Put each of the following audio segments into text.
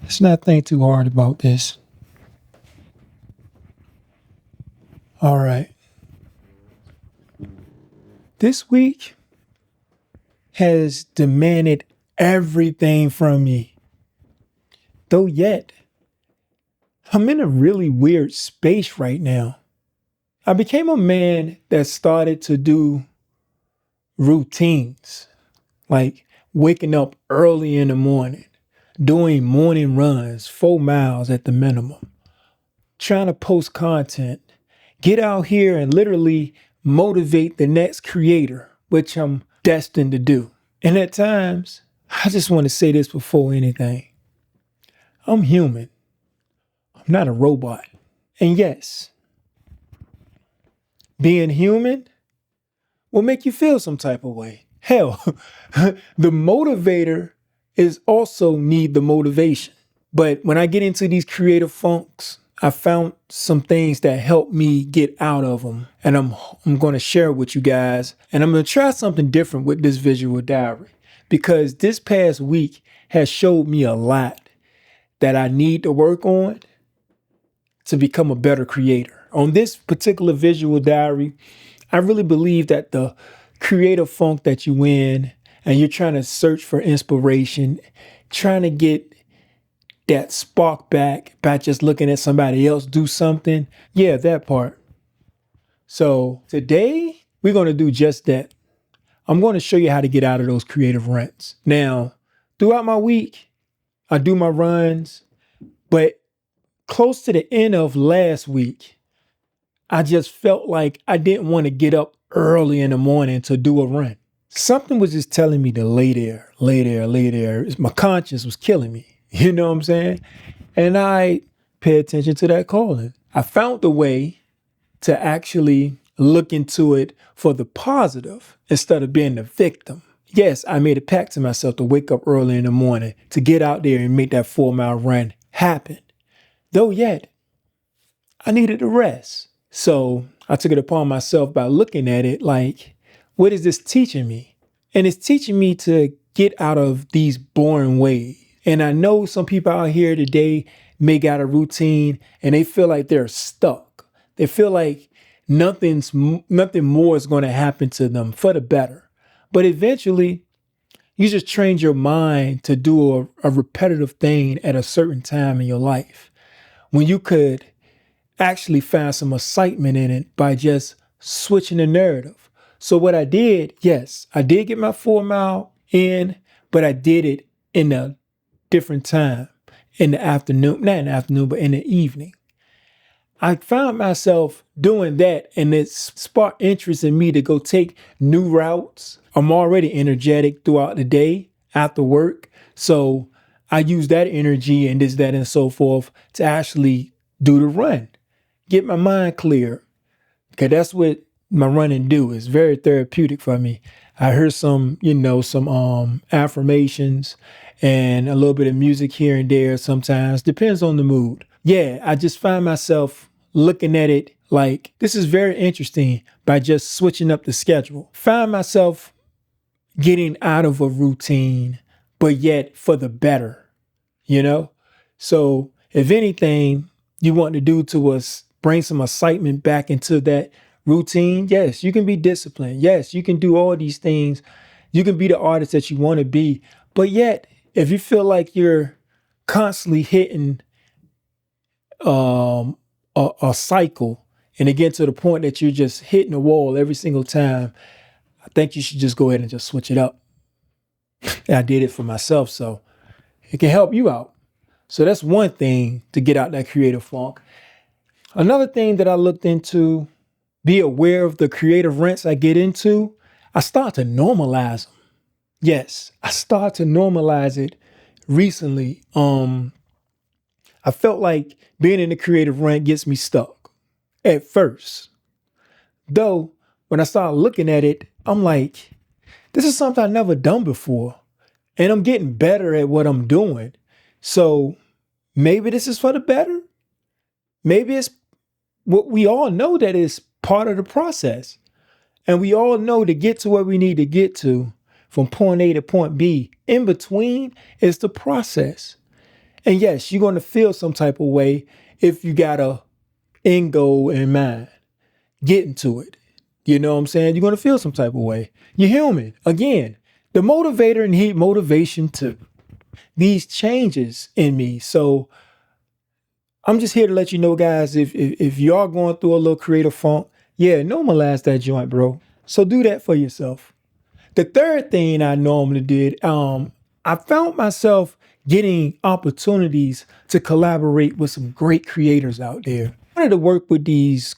Let's not think too hard about this. All right. This week has demanded everything from me. Though yet, I'm in a really weird space right now. I became a man that started to do routines, like waking up early in the morning, doing morning runs, 4 miles at the minimum, trying to post content, get out here and literally motivate the next creator, which I'm destined to do. And at times, I just want to say this before anything. I'm human. I'm not a robot. And yes, being human will make you feel some type of way. Hell, the motivator is also need the motivation. But when I get into these creative funks, I found some things that help me get out of them. And I'm going to share with you guys. And I'm going to try something different with this visual diary, because this past week has showed me a lot that I need to work on to become a better creator. On this particular visual diary, I really believe that the creative funk that you in and you're trying to search for inspiration, trying to get that spark back by just looking at somebody else do something. Yeah, that part. So today we're going to do just that. I'm going to show you how to get out of those creative ruts. Now, throughout my week, I do my runs, but close to the end of last week, I just felt like I didn't want to get up early in the morning to do a run. Something was just telling me to lay there. My conscience was killing me. You know what I'm saying? And I pay attention to that calling. I found the way to actually look into it for the positive instead of being the victim. Yes, I made a pact to myself to wake up early in the morning, to get out there and make that 4-mile run happen. Though yet, I needed to rest. So I took it upon myself by looking at it like, what is this teaching me? And it's teaching me to get out of these boring ways. And I know some people out here today may got a routine and they feel like they're stuck. They feel like nothing more is going to happen to them for the better. But eventually, you just train your mind to do a repetitive thing at a certain time in your life, when you could actually find some excitement in it by just switching the narrative. So what I did, yes, I did get my 4-mile in, but I did it in a different time, in the afternoon, not in the afternoon, but in the evening. I found myself doing that, and it sparked interest in me to go take new routes. I'm already energetic throughout the day after work. So I use that energy and this, that, and so forth to actually do the run, get my mind clear. Okay, that's what my running do. It's very therapeutic for me. I heard some affirmations and a little bit of music here and there sometimes. Depends on the mood. Yeah, I just find myself looking at it like, this is very interesting by just switching up the schedule. Find myself getting out of a routine, but yet for the better, you know? So if anything you want to do to us, bring some excitement back into that routine, yes, you can be disciplined. Yes, you can do all these things. You can be the artist that you want to be. But yet, if you feel like you're constantly hitting a cycle and it gets to the point that you're just hitting the wall every single time, I think you should just go ahead and just switch it up. I did it for myself, so it can help you out. So that's one thing to get out that creative funk. Another thing that I looked into, be aware of the creative rents I get into. I start to normalize them. Yes, I start to normalize it recently. I felt like being in the creative rent gets me stuck at first. Though, when I started looking at it, I'm like, this is something I've never done before. And I'm getting better at what I'm doing. So maybe this is for the better. Maybe it's what we all know that is part of the process. And we all know to get to where we need to get to, from point A to point B. In between is the process. And yes, you're going to feel some type of way if you got a end goal in mind, getting to it. You know what I'm saying? You're going to feel some type of way. You're human. Again, the motivator need motivation to these changes in me. So I'm just here to let you know, guys, if you are going through a little creative funk, yeah, normalize that joint, bro. So do that for yourself. The third thing I normally did, I found myself getting opportunities to collaborate with some great creators out there. I wanted to work with these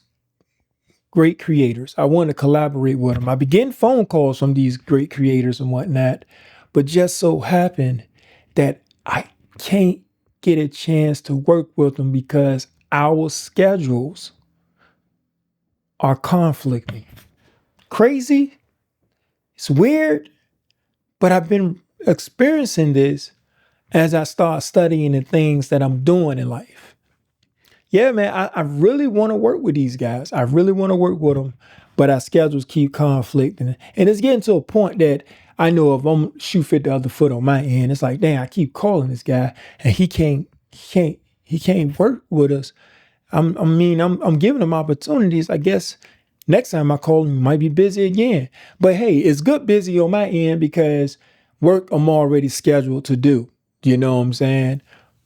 great creators. I wanted to collaborate with them. I began phone calls from these great creators and whatnot, but just so happened that I can't get a chance to work with them because our schedules are conflicting. Crazy? It's weird, but I've been experiencing this as I start studying the things that I'm doing in life. Yeah, man, I really want to work with these guys. I really want to work with them, but our schedules keep conflicting. And it's getting to a point that I know if I'm shoe fit the other foot on my end, it's like, dang, I keep calling this guy and he can't work with us. I'm giving him opportunities. I guess next time I call him, he might be busy again. But hey, it's good busy on my end because work I'm already scheduled to do. You know what I'm saying?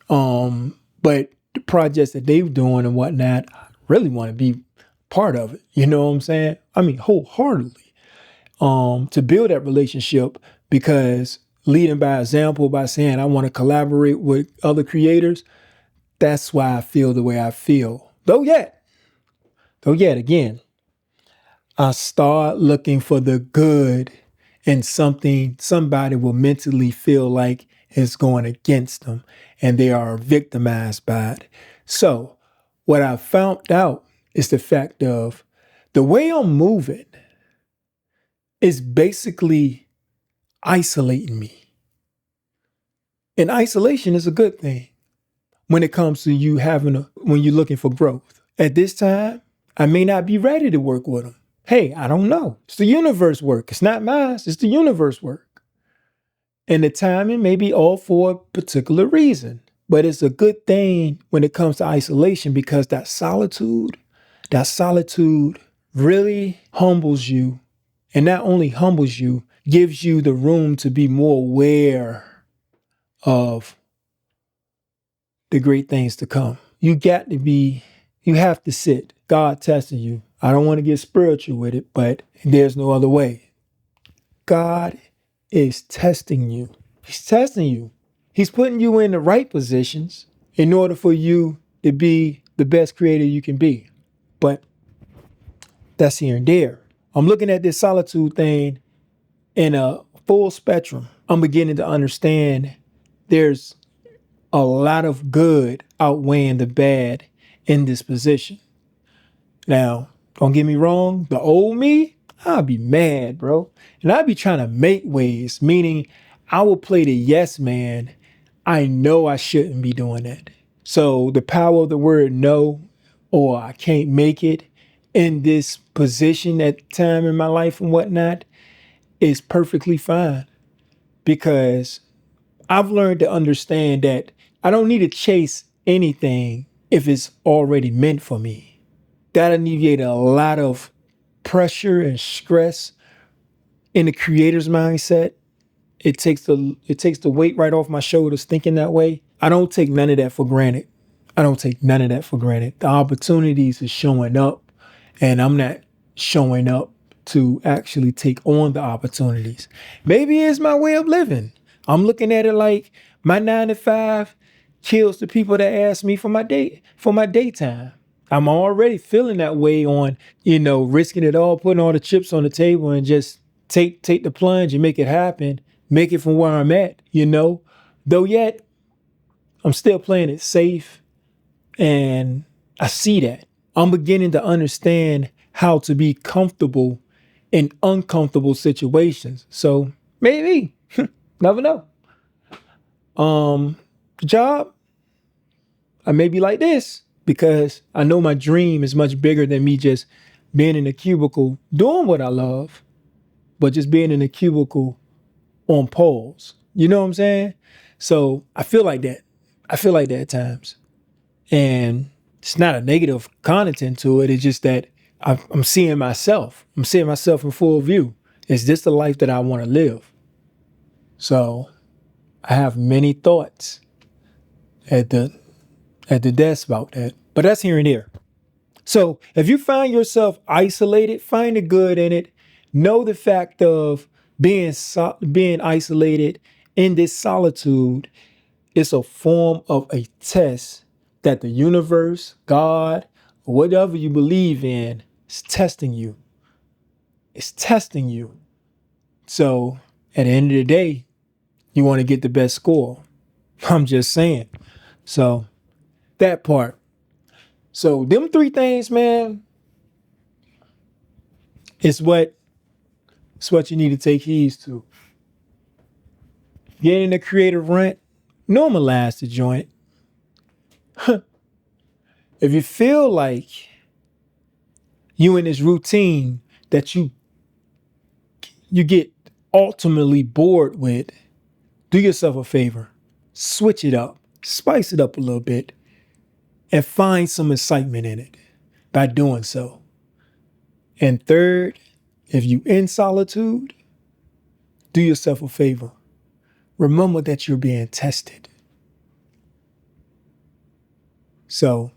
But the projects that they're doing and whatnot, I really want to be part of it. You know what I'm saying? I mean, wholeheartedly. To build that relationship, because leading by example by saying I want to collaborate with other creators, that's why I feel the way I feel. Though yet again, I start looking for the good in something somebody will mentally feel like is going against them and they are victimized by it. So what I found out is the fact of the way I'm moving is basically isolating me. And isolation is a good thing when it comes to you when you're looking for growth. At this time, I may not be ready to work with them. Hey, I don't know. It's the universe work. It's not mine. It's the universe work. And the timing may be all for a particular reason. But it's a good thing when it comes to isolation because that solitude really humbles you. And not only humbles you, gives you the room to be more aware of the great things to come. You have to sit. God testing you. I don't want to get spiritual with it, but there's no other way. God is testing you. He's testing you. He's putting you in the right positions in order for you to be the best creator you can be. But that's here and there. I'm looking at this solitude thing in a full spectrum. I'm beginning to understand there's a lot of good outweighing the bad in this position. Now, don't get me wrong, the old me, I'd be mad, bro. And I'd be trying to make ways, meaning I will play the yes man. I know I shouldn't be doing that. So the power of the word no, or I can't make it in this position at time in my life and whatnot is perfectly fine because I've learned to understand that I don't need to chase anything if it's already meant for me. That alleviated a lot of pressure and stress in the creator's mindset. It takes the weight right off my shoulders thinking that way. I don't take none of that for granted. The opportunities are showing up and I'm not showing up to actually take on the opportunities. Maybe it's my way of living. I'm looking at it like my 9 to 5 kills the people that ask me for my daytime. I'm already feeling that way on, risking it all, putting all the chips on the table and just take the plunge and make it happen, make it from where I'm at, Though yet, I'm still playing it safe and I see that. I'm beginning to understand how to be comfortable in uncomfortable situations. So maybe, never know. The job, I may be like this because I know my dream is much bigger than me just being in a cubicle doing what I love, but just being in a cubicle on pause. You know what I'm saying? So I feel like that. I feel like that at times. And it's not a negative content to it. It's just that I'm seeing myself. I'm seeing myself in full view. Is this the life that I want to live? So I have many thoughts at the desk about that. But that's here and there. So if you find yourself isolated, find the good in it. Know the fact of being isolated in this solitude is a form of a test that the universe, God, or whatever you believe in is testing you. It's testing you. So at the end of the day, you want to get the best score. I'm just saying. So that part. So them three things, man, it's what you need to take heed to. Get in the creative rent, normalize the joint. If you feel like you in this routine that you get ultimately bored with, do yourself a favor. Switch it up, spice it up a little bit, and find some excitement in it by doing so. And third, if you in solitude, do yourself a favor. Remember that you're being tested. So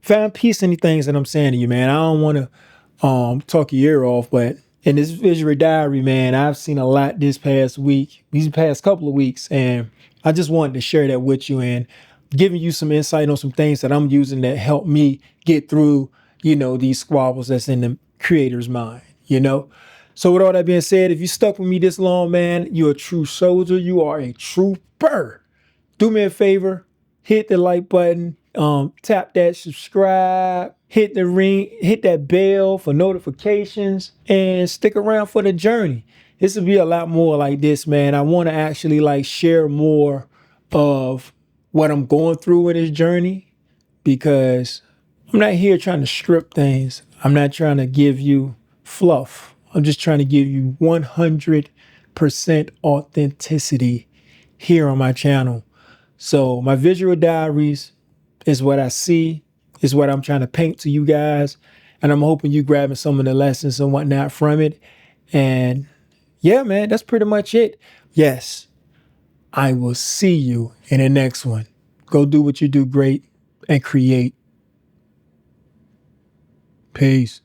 find peace in the things that I'm saying to you, man. I don't want to talk your ear off, but in this visual diary, man, I've seen a lot these past couple of weeks, and I just wanted to share that with you and giving you some insight on some things that I'm using that help me get through, these squabbles that's in the creator's mind, So with all that being said, if you stuck with me this long, man, you're a true soldier. You are a trooper. Do me a favor, hit the like button, tap that subscribe, hit the ring, hit that bell for notifications, and stick around for the journey. This will be a lot more like this, man. I want to actually share more of what I'm going through in this journey, because I'm not here trying to strip things. I'm not trying to give you fluff. I'm just trying to give you 100% authenticity here on my channel. So my visual diaries is what I see, is what I'm trying to paint to you guys. And I'm hoping you grabbing some of the lessons and whatnot from it. And yeah, man, that's pretty much it. Yes, I will see you in the next one. Go do what you do great and create. Peace.